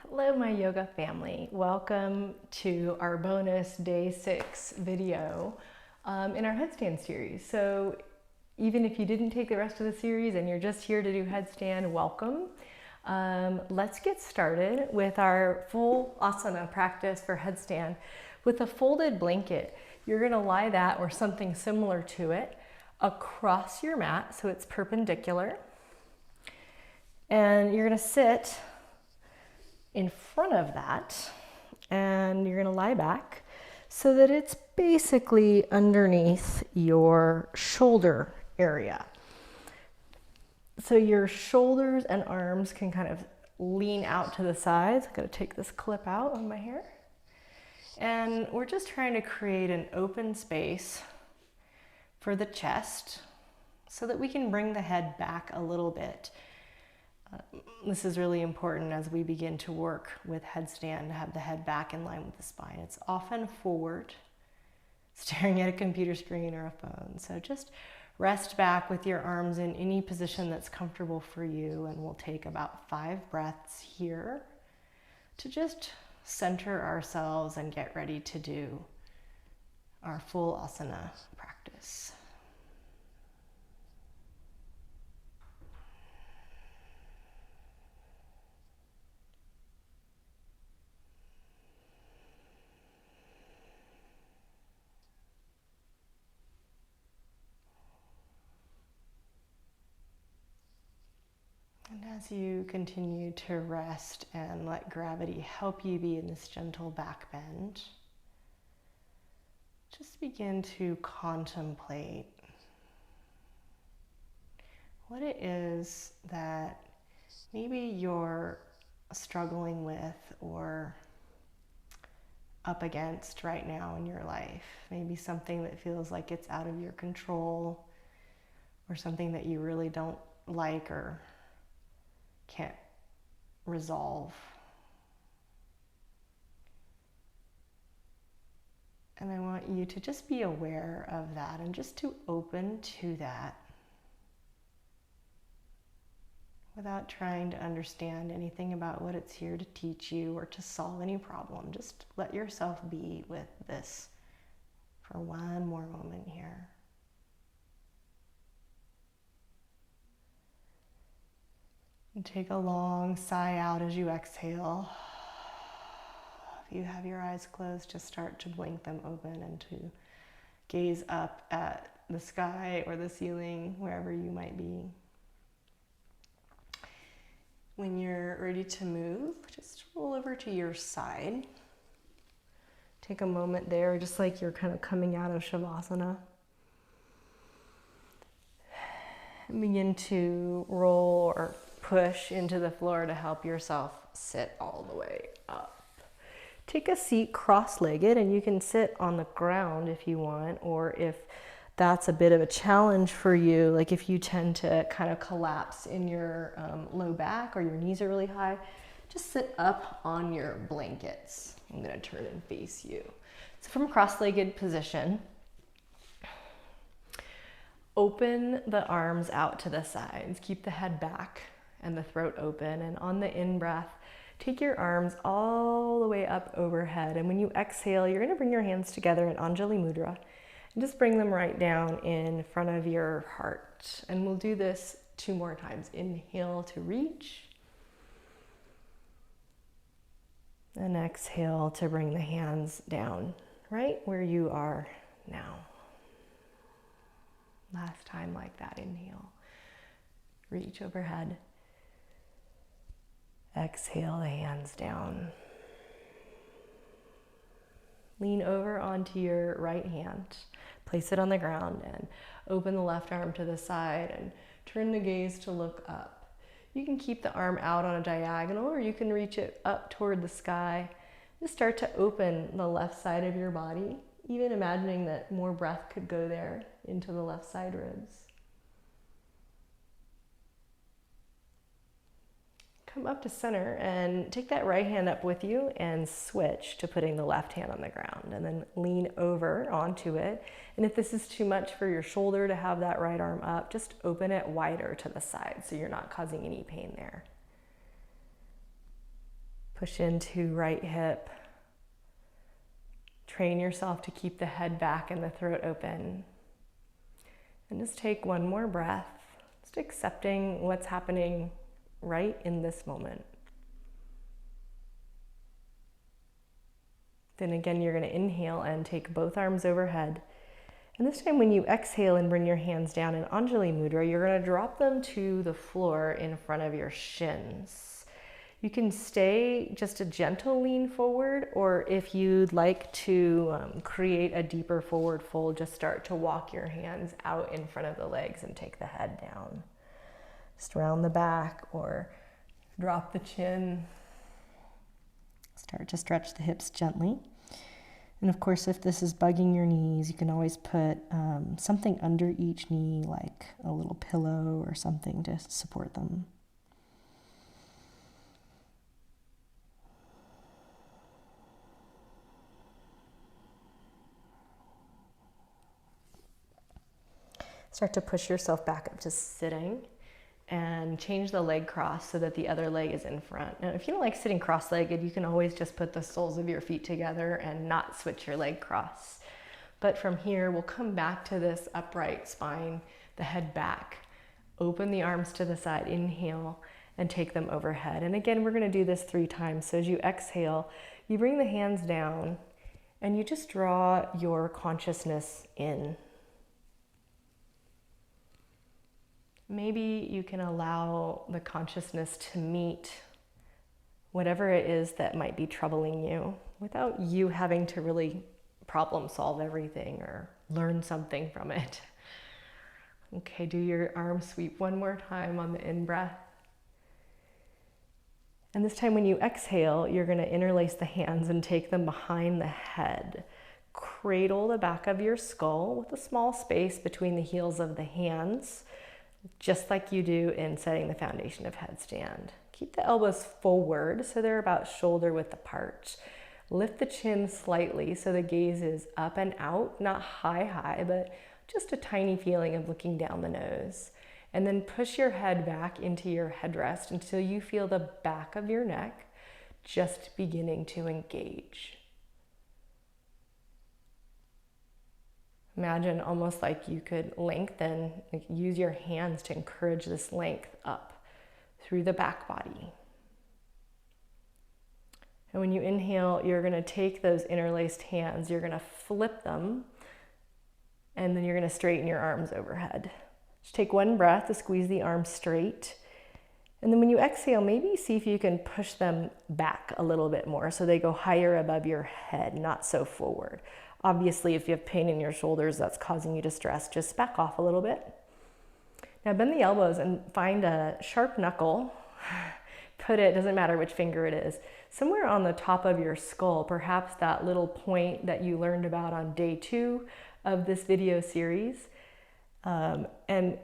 Hello, my yoga family. Welcome to our bonus day 6 video in our headstand series. So even if you didn't take the rest of the series and you're just here to do headstand, welcome. Let's get started with our full asana practice for headstand. With a folded blanket, you're going to lie that or something similar to it across your mat so it's perpendicular. And you're going to sit in front of that, and you're going to lie back so that it's basically underneath your shoulder area. So your shoulders and arms can kind of lean out to the sides. I'm going to take this clip out on my hair. And we're just trying to create an open space for the chest so that we can bring the head back a little bit. This is really important as we begin to work with headstand, to have the head back in line with the spine. It's often forward, staring at a computer screen or a phone. So just rest back with your arms in any position that's comfortable for you, and we'll take about 5 breaths here to just center ourselves and get ready to do our full asana practice. And as you continue to rest and let gravity help you be in this gentle back bend, just begin to contemplate what it is that maybe you're struggling with or up against right now in your life. Maybe something that feels like it's out of your control, or something that you really don't like or can't resolve. And I want you to just be aware of that and just to open to that without trying to understand anything about what it's here to teach you or to solve any problem. Just let yourself be with this for one more moment here. And take a long sigh out as you exhale. If you have your eyes closed, just start to blink them open and to gaze up at the sky or the ceiling, wherever you might be. When you're ready to move, just roll over to your side. Take a moment there, just like you're kind of coming out of Shavasana. And begin to roll or push into the floor to help yourself sit all the way up. Take a seat cross-legged, and you can sit on the ground if you want, or if that's a bit of a challenge for you, like if you tend to kind of collapse in your low back or your knees are really high, just sit up on your blankets. I'm going to turn and face you. So from cross-legged position, open the arms out to the sides. Keep the head back and the throat open. And on the in-breath, take your arms all the way up overhead. And when you exhale, you're going to bring your hands together in Anjali Mudra and just bring them right down in front of your heart. And we'll do this 2 more times. Inhale to reach. And exhale to bring the hands down right where you are now. Last time like that. Inhale. Reach overhead. Exhale the hands down. Lean over onto your right hand. Place it on the ground and open the left arm to the side and turn the gaze to look up. You can keep the arm out on a diagonal, or you can reach it up toward the sky. Just start to open the left side of your body, even imagining that more breath could go there into the left side ribs. Come up to center and take that right hand up with you and switch to putting the left hand on the ground, and then lean over onto it. And if this is too much for your shoulder to have that right arm up, just open it wider to the side so you're not causing any pain there. Push into right hip. Train yourself to keep the head back and the throat open. And just take one more breath, just accepting what's happening right in this moment. Then again, you're going to inhale and take both arms overhead. And this time when you exhale and bring your hands down in Anjali Mudra, you're going to drop them to the floor in front of your shins. You can stay just a gentle lean forward, or if you'd like to create a deeper forward fold, just start to walk your hands out in front of the legs and take the head down. Just round the back or drop the chin. Start to stretch the hips gently. And of course, if this is bugging your knees, you can always put something under each knee, like a little pillow or something to support them. Start to push yourself back up to sitting and change the leg cross so that the other leg is in front. Now, if you don't like sitting cross-legged, you can always just put the soles of your feet together and not switch your leg cross. But from here, we'll come back to this upright spine, the head back. Open the arms to the side, inhale, and take them overhead. And again, we're gonna do this 3 times. So as you exhale, you bring the hands down and you just draw your consciousness in. Maybe you can allow the consciousness to meet whatever it is that might be troubling you without you having to really problem solve everything or learn something from it. Okay, do your arm sweep one more time on the in-breath. And this time when you exhale, you're going to interlace the hands and take them behind the head. Cradle the back of your skull with a small space between the heels of the hands, just like you do in setting the foundation of headstand. Keep the elbows forward so they're about shoulder width apart. Lift the chin slightly so the gaze is up and out, not high, but just a tiny feeling of looking down the nose. And then push your head back into your headrest until you feel the back of your neck just beginning to engage. Imagine almost like you could lengthen, like use your hands to encourage this length up through the back body. And when you inhale, you're going to take those interlaced hands, you're going to flip them, and then you're going to straighten your arms overhead. Just take one breath to squeeze the arms straight. And then when you exhale, maybe see if you can push them back a little bit more so they go higher above your head, not so forward. Obviously, if you have pain in your shoulders that's causing you distress, just back off a little bit. Now bend the elbows and find a sharp knuckle. Put it, doesn't matter which finger it is, somewhere on the top of your skull, perhaps that little point that you learned about on day 2 of this video series. And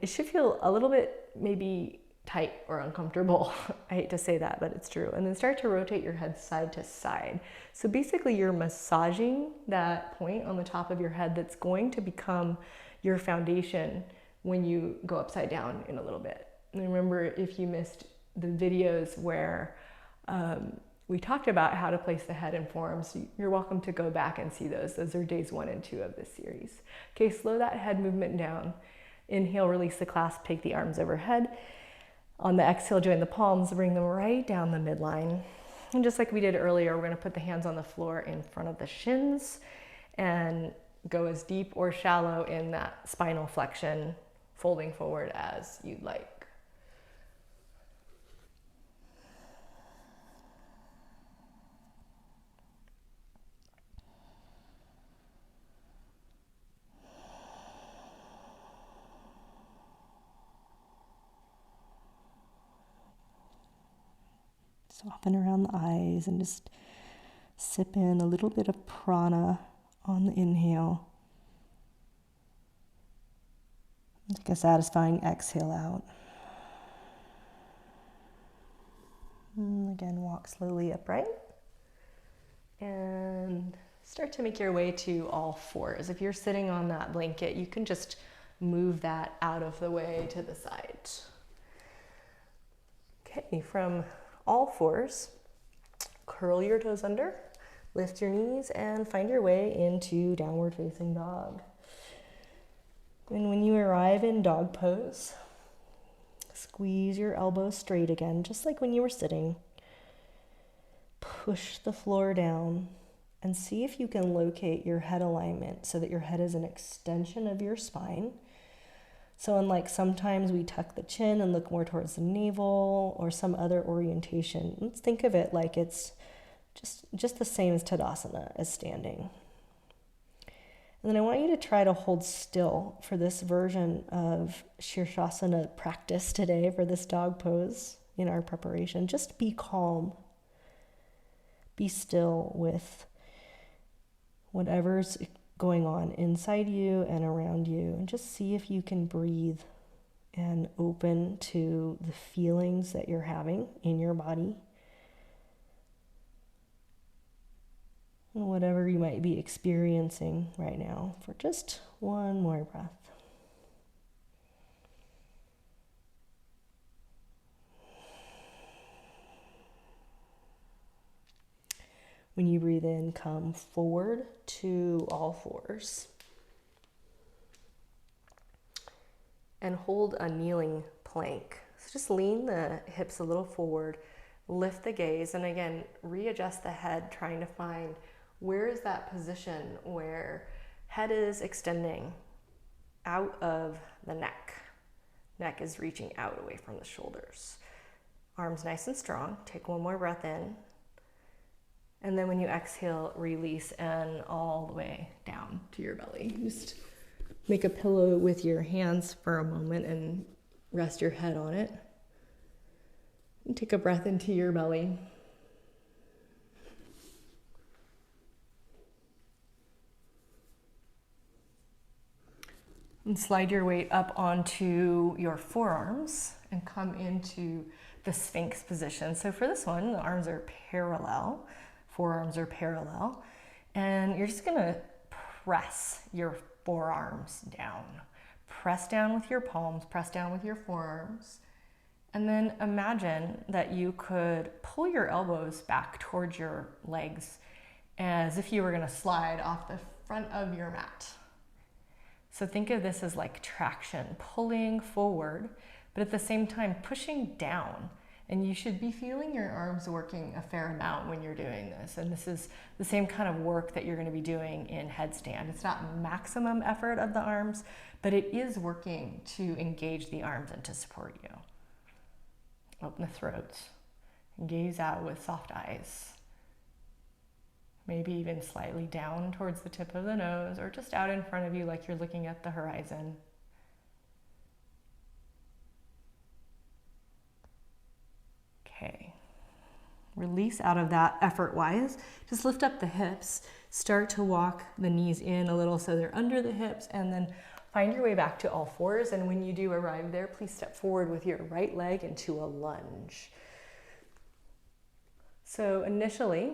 it should feel a little bit maybe tight or uncomfortable. I hate to say that, but it's true. And then start to rotate your head side to side. So basically you're massaging that point on the top of your head that's going to become your foundation when you go upside down in a little bit. And remember, if you missed the videos where we talked about how to place the head in forearms, you're welcome to go back and see those. Those are days 1 and 2 of this series. Okay, slow that head movement down. Inhale, release the clasp, take the arms overhead. On the exhale, join the palms, bring them right down the midline. And just like we did earlier, we're going to put the hands on the floor in front of the shins and go as deep or shallow in that spinal flexion, folding forward as you'd like. Soften around the eyes and just sip in a little bit of prana on the inhale. Take a satisfying exhale out. And again, walk slowly upright. And start to make your way to all fours. If you're sitting on that blanket, you can just move that out of the way to the side. Okay, from all fours, Curl your toes under, lift your knees, and find your way into downward facing dog. And when you arrive in dog pose, squeeze your elbows straight again, just like when you were sitting. Push the floor down and see if you can locate your head alignment so that your head is an extension of your spine. So unlike sometimes we tuck the chin and look more towards the navel or some other orientation, let's think of it like it's just the same as Tadasana, as standing. And then I want you to try to hold still for this version of Shirshasana practice today, for this dog pose in our preparation. Just be calm. Be still with whatever's going on inside you and around you, and just see if you can breathe and open to the feelings that you're having in your body. Whatever you might be experiencing right now, for just one more breath. When you breathe in, come forward to all fours. And hold a kneeling plank. So just lean the hips a little forward, lift the gaze, and again, readjust the head, trying to find where is that position where head is extending out of the neck. Neck is reaching out away from the shoulders. Arms nice and strong. Take one more breath in. And then when you exhale, release and all the way down to your belly. Just make a pillow with your hands for a moment and rest your head on it. And take a breath into your belly. And slide your weight up onto your forearms and come into the Sphinx position. So for this one, the arms are parallel, forearms are parallel, and you're just gonna press your forearms down. Press down with your palms, press down with your forearms, and then imagine that you could pull your elbows back towards your legs as if you were gonna slide off the front of your mat. So think of this as like traction, pulling forward, but at the same time pushing down. And you should be feeling your arms working a fair amount when you're doing this. And this is the same kind of work that you're going to be doing in headstand. It's not maximum effort of the arms, but it is working to engage the arms and to support you. Open the throat and gaze out with soft eyes. Maybe even slightly down towards the tip of the nose, or just out in front of you like you're looking at the horizon. Okay. Release out of that effort-wise. Just lift up the hips. Start to walk the knees in a little so they're under the hips, and then find your way back to all fours. And when you do arrive there, please step forward with your right leg into a lunge. So initially,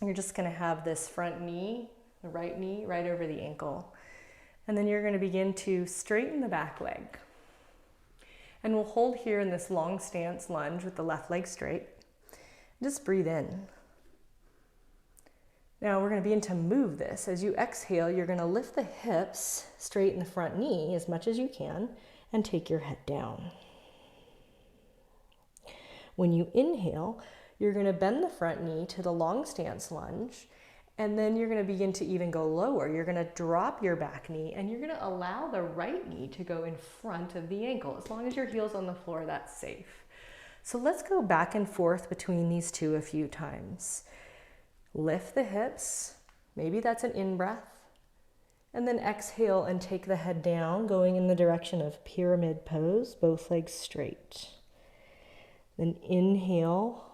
you're just going to have this front knee, the right knee, right over the ankle. And then you're going to begin to straighten the back leg. And we'll hold here in this long stance lunge with the left leg straight. Just breathe in. Now we're going to begin to move this. As you exhale, you're going to lift the hips, straighten the front knee as much as you can, and take your head down. When you inhale, you're going to bend the front knee to the long stance lunge, and then you're going to begin to even go lower. You're going to drop your back knee, and you're going to allow the right knee to go in front of the ankle. As long as your heel's on the floor, that's safe. So let's go back and forth between these two a few times. Lift the hips, maybe that's an in-breath, and then exhale and take the head down, going in the direction of pyramid pose, both legs straight. Then inhale,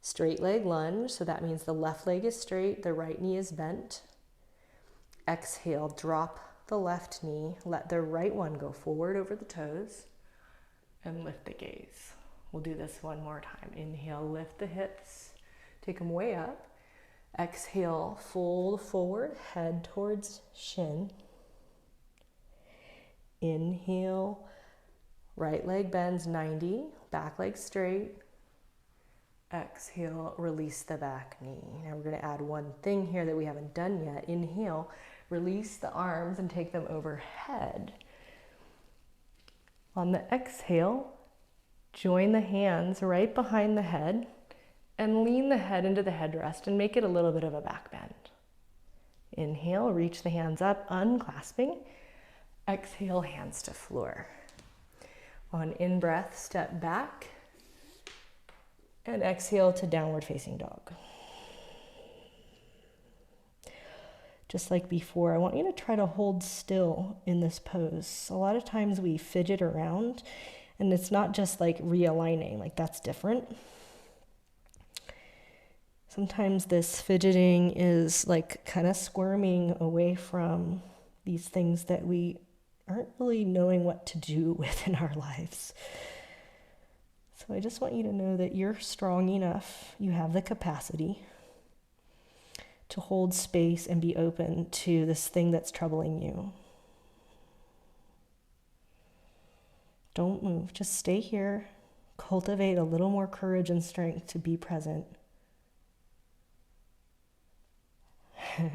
straight leg lunge, so that means the left leg is straight, the right knee is bent. Exhale, drop the left knee, let the right one go forward over the toes, and lift the gaze. We'll do this one more time. Inhale, lift the hips, take them way up. Exhale, fold forward, head towards shin. Inhale, right leg bends 90, back leg straight. Exhale, release the back knee. Now we're going to add one thing here that we haven't done yet. Inhale, release the arms and take them overhead. On the exhale, join the hands right behind the head and lean the head into the headrest and make it a little bit of a back bend. Inhale, reach the hands up, unclasping. Exhale, hands to floor. On in-breath, step back. And exhale to downward facing dog. Just like before, I want you to try to hold still in this pose. A lot of times we fidget around, and it's not just like realigning, like that's different. Sometimes this fidgeting is like kind of squirming away from these things that we aren't really knowing what to do with in our lives. So I just want you to know that you're strong enough, you have the capacity to hold space and be open to this thing that's troubling you. Don't move, just stay here. Cultivate a little more courage and strength to be present.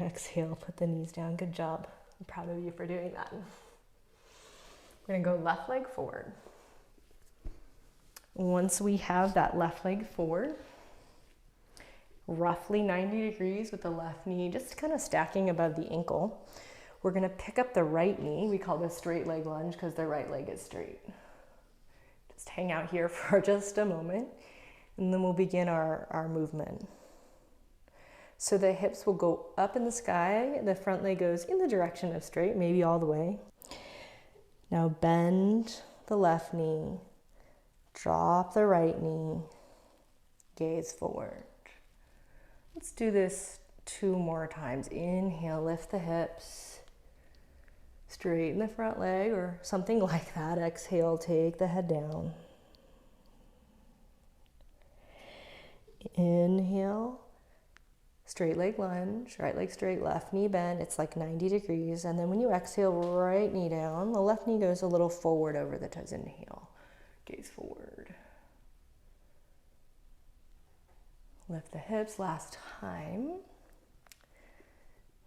Exhale, put the knees down, good job. I'm proud of you for doing that. We're gonna go left leg forward. Once we have that left leg forward, roughly 90 degrees with the left knee just kind of stacking above the ankle, we're going to pick up the right knee. We call this straight leg lunge because the right leg is straight. Just hang out here for just a moment, and then we'll begin our movement. So the hips will go up in the sky, the front leg goes in the direction of straight, maybe all the way. Now bend the left knee. Drop the right knee, gaze forward. Let's do this 2 more times. Inhale, lift the hips, straighten the front leg or something like that. Exhale, take the head down. Inhale, straight leg lunge, right leg straight, left knee bend. It's like 90 degrees. And then when you exhale, right knee down, the left knee goes a little forward over the toes. Inhale. Gaze forward. Lift the hips last time.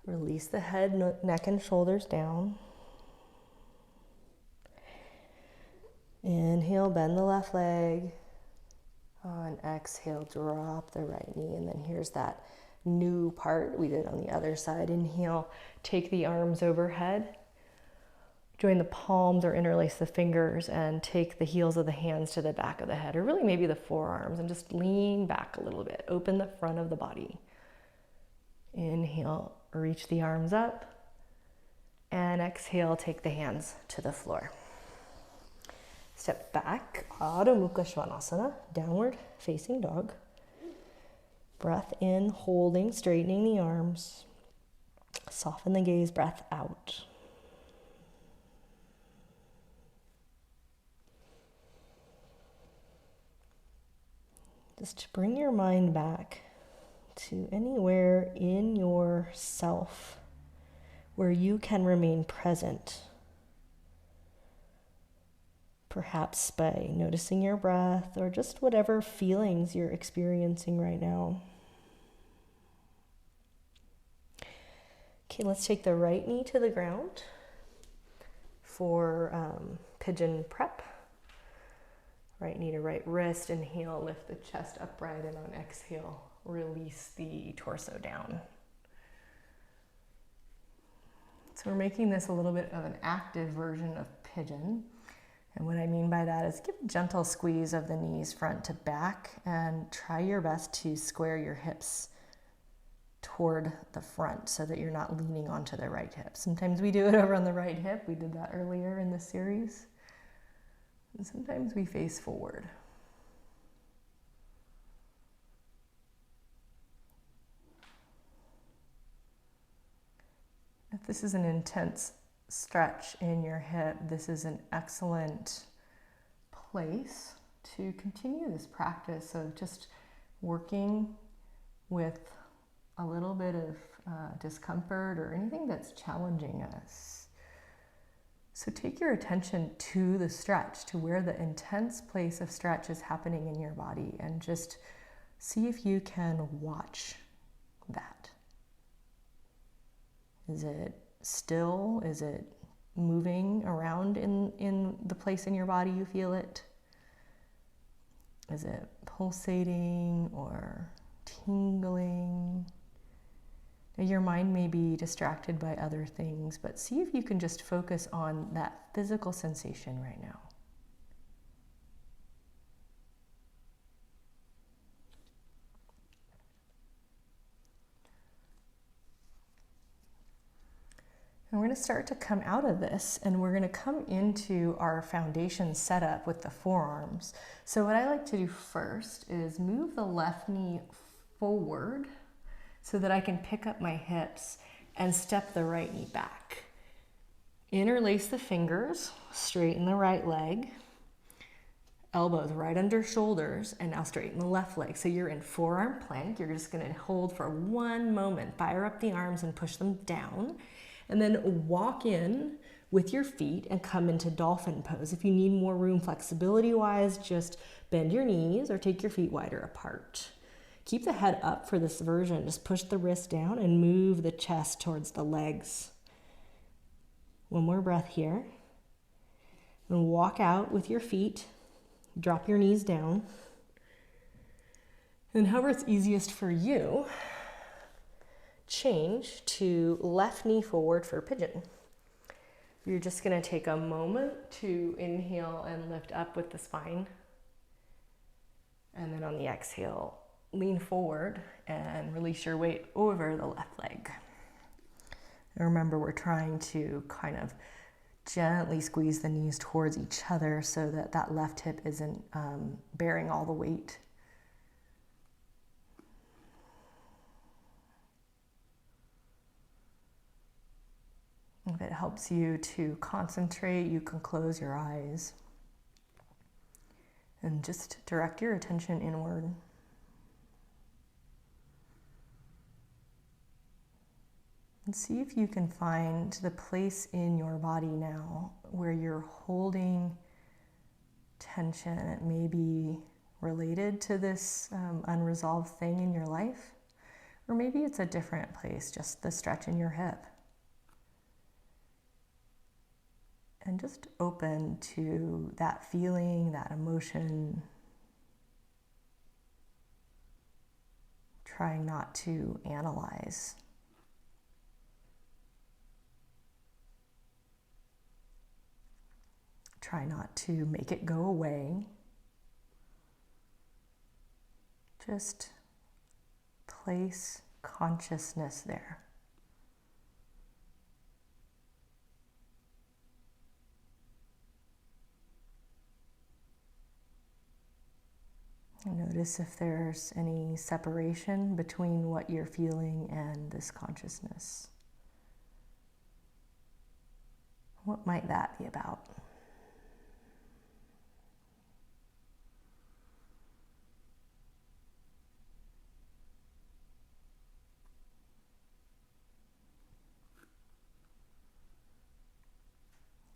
Release the head, neck and shoulders down. Inhale, bend the left leg. On exhale, drop the right knee. And then here's that new part we did on the other side. Inhale, take the arms overhead. Join the palms or interlace the fingers and take the heels of the hands to the back of the head, or really maybe the forearms, and just lean back a little bit. Open the front of the body. Inhale, reach the arms up. And exhale, take the hands to the floor. Step back, Adho Mukha Svanasana, downward facing dog. Breath in, holding, straightening the arms. Soften the gaze, breath out. Just bring your mind back to anywhere in yourself where you can remain present. Perhaps by noticing your breath or just whatever feelings you're experiencing right now. Okay, let's take the right knee to the ground for pigeon prep. Right knee to right wrist. Inhale, lift the chest upright, and on exhale, release the torso down. So we're making this a little bit of an active version of pigeon. And what I mean by that is give a gentle squeeze of the knees front to back and try your best to square your hips toward the front so that you're not leaning onto the right hip. Sometimes we do it over on the right hip. We did that earlier in the series. And sometimes we face forward. If this is an intense stretch in your hip, this is an excellent place to continue this practice of just working with a little bit of discomfort or anything that's challenging us. So take your attention to the stretch, to where the intense place of stretch is happening in your body, and just See if you can watch that. Is it still? Is it moving around in the place in your body you feel it? Is it pulsating or tingling? Now, your mind may be distracted by other things, but see if you can just focus on that physical sensation right now. And we're going to start to come out of this, and we're going to come into our foundation setup with the forearms. So what I like to do first is move the left knee forward so that I can pick up my hips and step the right knee back. Interlace the fingers, straighten the right leg, elbows right under shoulders, and now straighten the left leg. So you're in forearm plank. You're just going to hold for one moment, fire up the arms and push them down. And then walk in with your feet and come into dolphin pose. If you need more room flexibility-wise, just bend your knees or take your feet wider apart. Keep the head up for this version. Just push the wrist down and move the chest towards the legs. One more breath here. And walk out with your feet. Drop your knees down. And however it's easiest for you, change to left knee forward for pigeon. You're just going to take a moment to inhale and lift up with the spine. And then on the exhale, lean forward and release your weight over the left leg. And remember, we're trying to kind of gently squeeze the knees towards each other so that that left hip isn't bearing all the weight. If it helps you to concentrate, you can close your eyes and just direct your attention inward. And see if you can find the place in your body now where you're holding tension. It may be related to this unresolved thing in your life, or maybe it's a different place, just the stretch in your hip. And just open to that feeling, that emotion. Trying not to analyze. Try not to make it go away. Just place consciousness there. Notice if there's any separation between what you're feeling and this consciousness. What might that be about?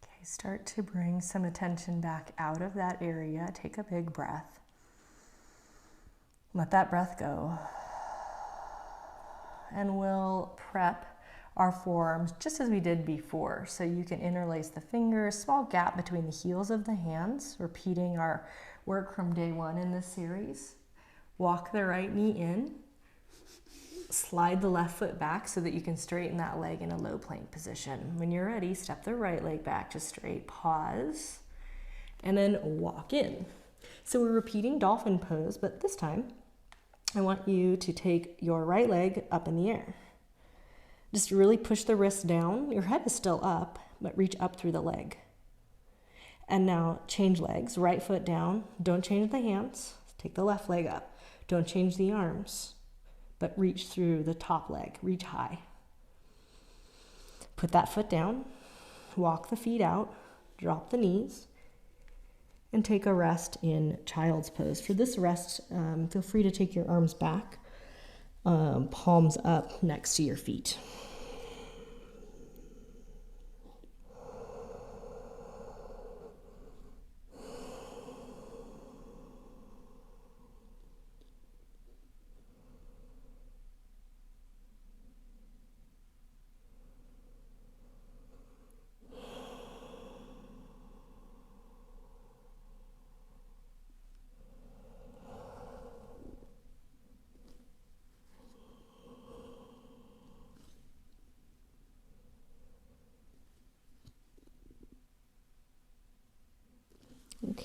Okay, start to bring some attention back out of that area. Take a big breath. Let that breath go. And we'll prep our forearms just as we did before. So you can interlace the fingers, small gap between the heels of the hands, repeating our work from day one in this series. Walk the right knee in. Slide the left foot back so that you can straighten that leg in a low plank position. When you're ready, step the right leg back to straight. Pause. And then walk in. So we're repeating dolphin pose, but this time I want you to take your right leg up in the air. Just really push the wrist down. Your head is still up, but reach up through the leg. And now change legs. Right foot down. Don't change the hands. Take the left leg up. Don't change the arms, but reach through the top leg. Reach high. Put that foot down. Walk the feet out. Drop the knees. And take a rest in child's pose. For this rest, feel free to take your arms back, palms up next to your feet.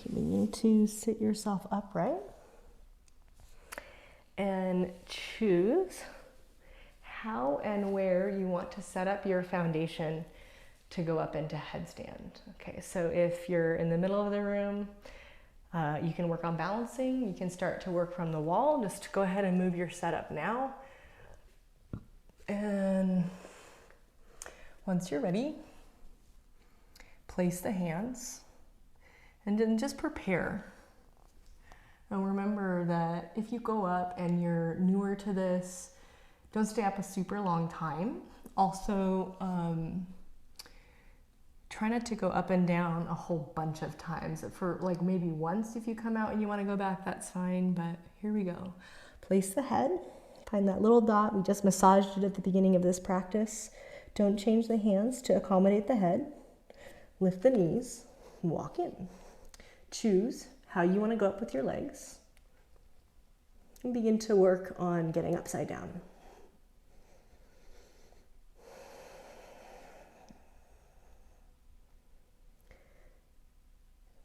begin to sit yourself upright and choose how and where you want to set up your foundation to go up into headstand. Okay, so if you're in the middle of the room, you can work on balancing. You can start to work from the wall. Just go ahead and move your setup now. And once you're ready, place the hands and then just prepare. And remember that if you go up and you're newer to this, don't stay up a super long time. Also, try not to go up and down a whole bunch of times. For like maybe once, if you come out and you want to go back, that's fine, but here we go. Place the head, find that little dot. We just massaged it at the beginning of this practice. Don't change the hands to accommodate the head. Lift the knees, walk in. Choose how you want to go up with your legs. And begin to work on getting upside down.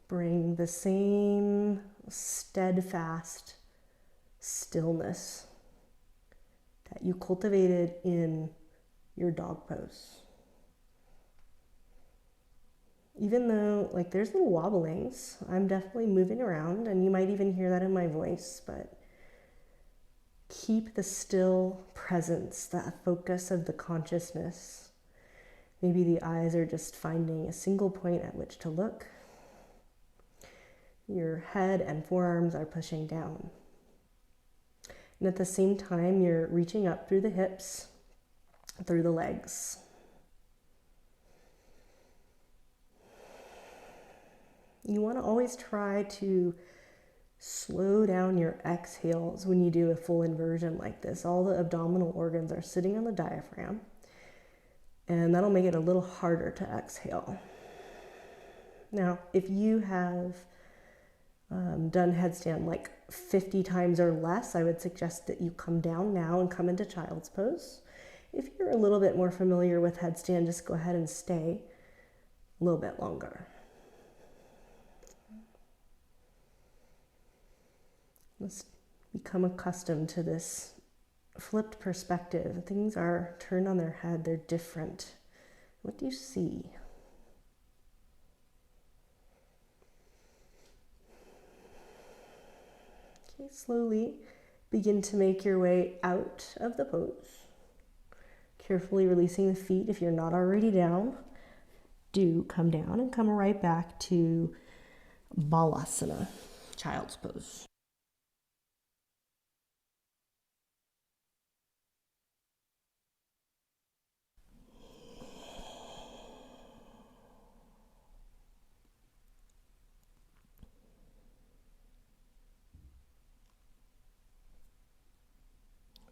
Bring the same steadfast stillness that you cultivated in your dog pose. Even though like there's little wobblings, I'm definitely moving around, and you might even hear that in my voice, but keep the still presence, that focus of the consciousness. Maybe the eyes are just finding a single point at which to look. Your head and forearms are pushing down. And at the same time, you're reaching up through the hips, through the legs. You want to always try to slow down your exhales when you do a full inversion like this. All the abdominal organs are sitting on the diaphragm, and that'll make it a little harder to exhale. Now, if you have done headstand like 50 times or less, I would suggest that you come down now and come into child's pose. If you're a little bit more familiar with headstand, just go ahead and stay a little bit longer. Let's become accustomed to this flipped perspective. Things are turned on their head, they're different. What do you see? Okay, slowly begin to make your way out of the pose. Carefully releasing the feet. If you're not already down, do come down and come right back to balasana, child's pose.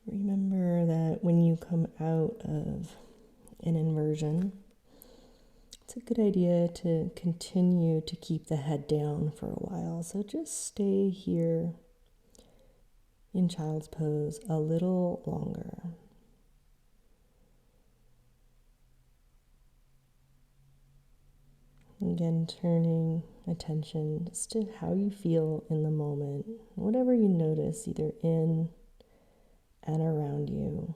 Remember that when you come out of an inversion, it's a good idea to continue to keep the head down for a while. So just stay here in child's pose a little longer. Again, turning attention just to how you feel in the moment. Whatever you notice, either in and around you.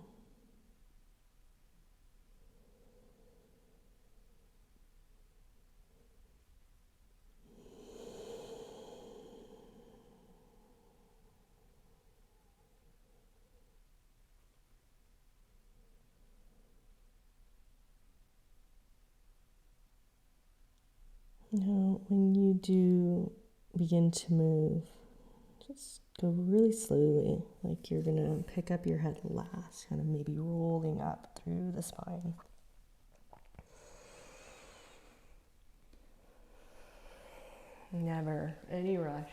Now, when you do begin to move, just go really slowly, like you're gonna pick up your head last, kind of maybe rolling up through the spine. Never any rush.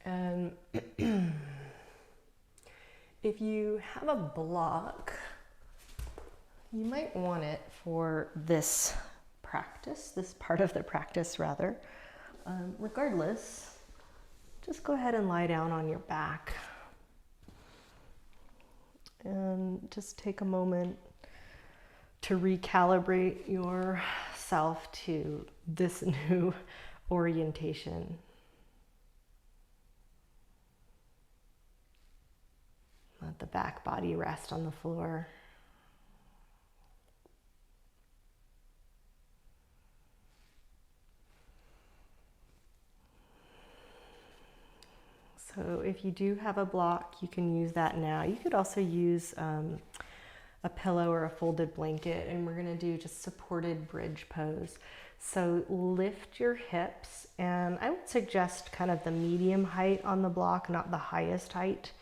And if you have a block, you might want it for this practice, this part of the practice rather. Regardless, just go ahead and lie down on your back and just take a moment to recalibrate yourself to this new orientation. Let the back body rest on the floor. So if you do have a block, you can use that now. You could also use a pillow or a folded blanket, and we're gonna do just supported bridge pose. So lift your hips, and I would suggest kind of the medium height on the block, not the highest height.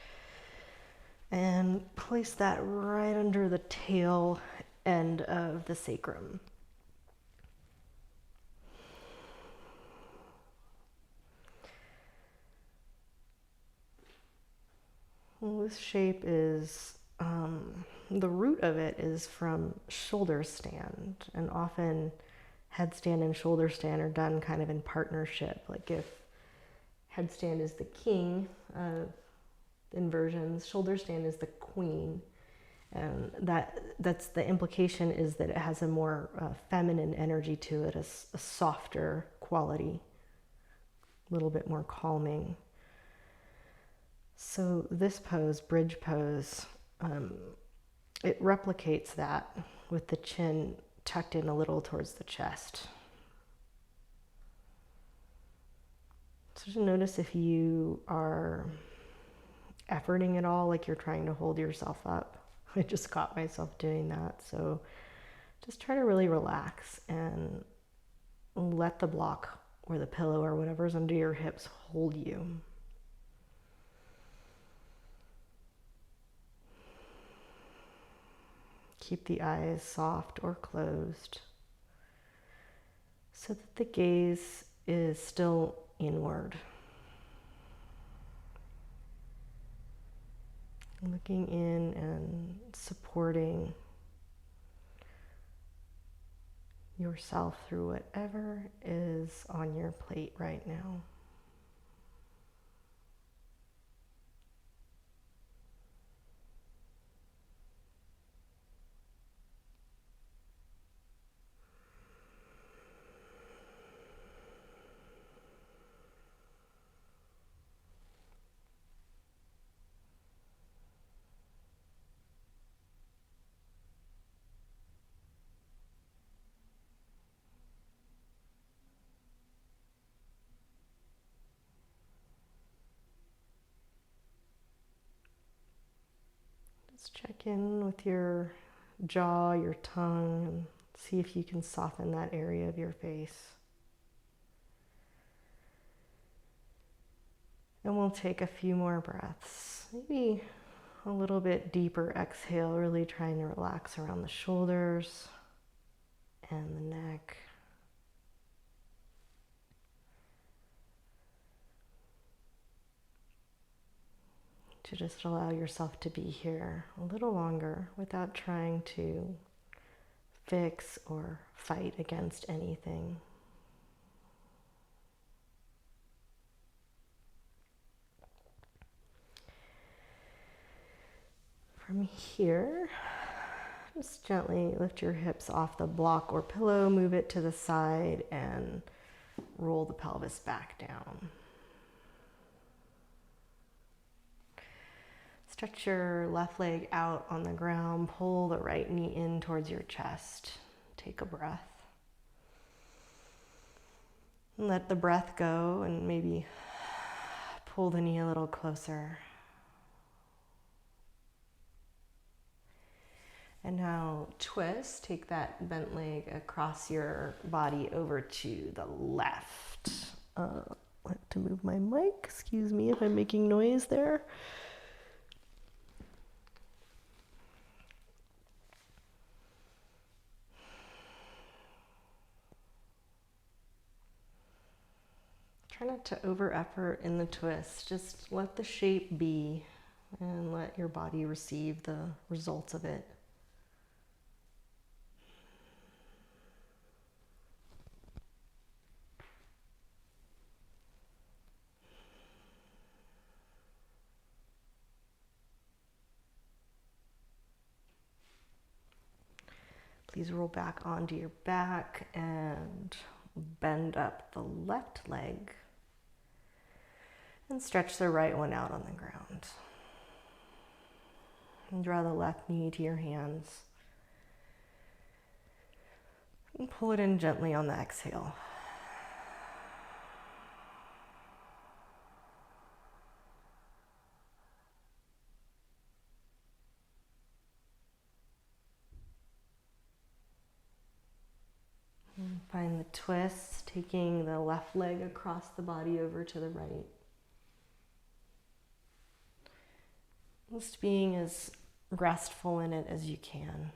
And place that right under the tail end of the sacrum. Well, this shape is, the root of it is from shoulder stand, and often headstand and shoulder stand are done kind of in partnership. Like if headstand is the king of inversions, shoulder stand is the queen. And that's the implication, is that it has a more feminine energy to it, a softer quality, a little bit more calming. So this pose, bridge pose, it replicates that with the chin tucked in a little towards the chest. So just notice if you are efforting at all, like you're trying to hold yourself up. I just caught myself doing that. So just try to really relax and let the block or the pillow or whatever's under your hips hold you. Keep the eyes soft or closed so that the gaze is still inward. Looking in and supporting yourself through whatever is on your plate right now. Just check in with your jaw, your tongue, and see if you can soften that area of your face. And we'll take a few more breaths, maybe a little bit deeper exhale, really trying to relax around the shoulders and the neck. To just allow yourself to be here a little longer without trying to fix or fight against anything. From here, just gently lift your hips off the block or pillow, move it to the side, and roll the pelvis back down. Stretch your left leg out on the ground, pull the right knee in towards your chest. Take a breath. And let the breath go and maybe pull the knee a little closer. And now twist, take that bent leg across your body over to the left. I have to move my mic, excuse me if I'm making noise there. Try not to over effort in the twist, just let the shape be and let your body receive the results of it. Please roll back onto your back and bend up the left leg and stretch the right one out on the ground. And draw the left knee to your hands and pull it in gently on the exhale. And find the twist, taking the left leg across the body over to the right. Just being as restful in it as you can.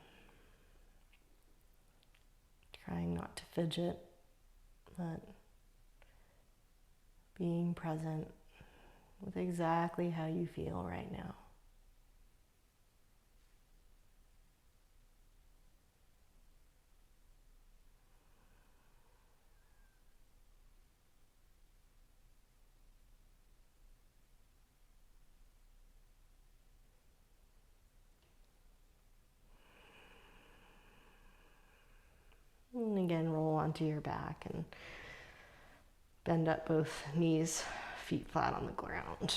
Trying not to fidget, but being present with exactly how you feel right now. And again, roll onto your back and bend up both knees, feet flat on the ground.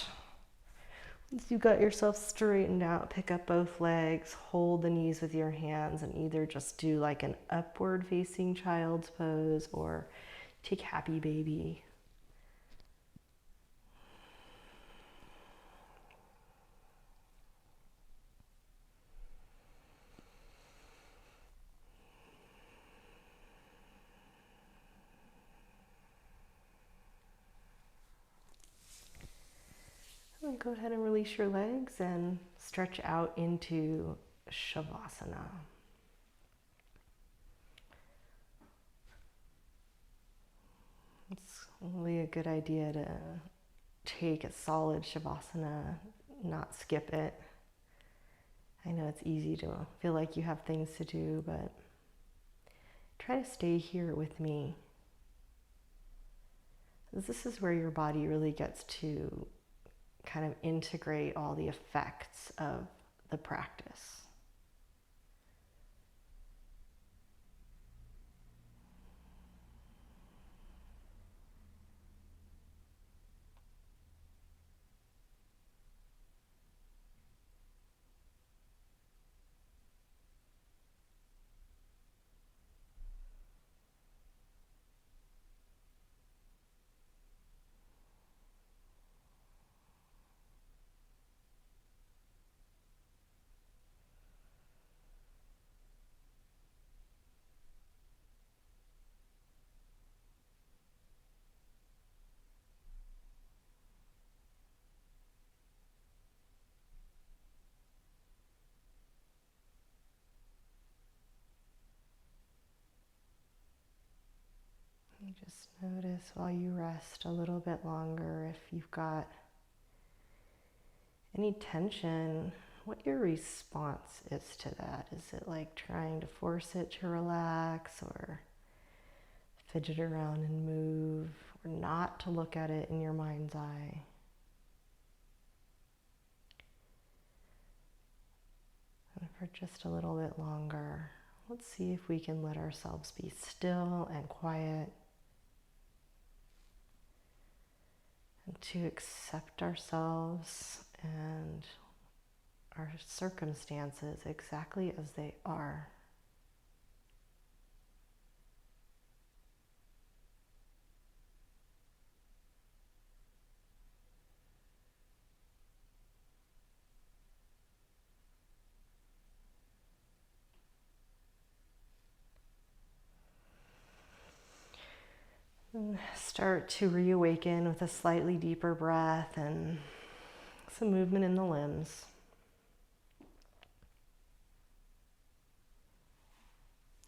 Once you got yourself straightened out, pick up both legs, hold the knees with your hands, and either just do like an upward facing child's pose or take happy baby. And go ahead and release your legs and stretch out into Shavasana. It's really a good idea to take a solid Shavasana, not skip it. I know it's easy to feel like you have things to do, but try to stay here with me. This is where your body really gets to kind of integrate all the effects of the practice. You just notice while you rest a little bit longer if you've got any tension, what your response is to that. Is it like trying to force it to relax or fidget around and move, or not to look at it in your mind's eye? And for just a little bit longer, let's see if we can let ourselves be still and quiet, and to accept ourselves and our circumstances exactly as they are. And start to reawaken with a slightly deeper breath and some movement in the limbs.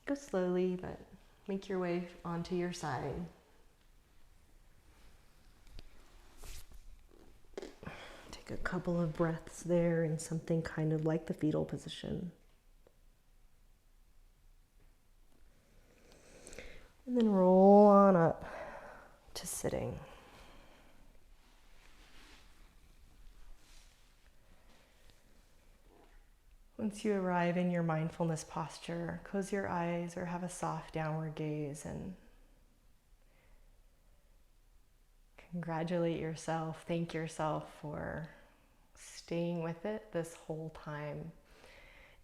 Go slowly, but make your way onto your side. Take a couple of breaths there in something kind of like the fetal position. And then roll on up to sitting. Once you arrive in your mindfulness posture, close your eyes or have a soft downward gaze and Congratulate yourself, thank yourself for staying with it this whole time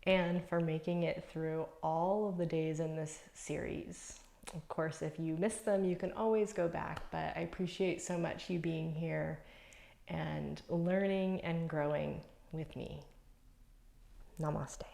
and for making it through all of the days in this series. Of course, if you miss them, you can always go back, but I appreciate so much you being here and learning and growing with me. Namaste.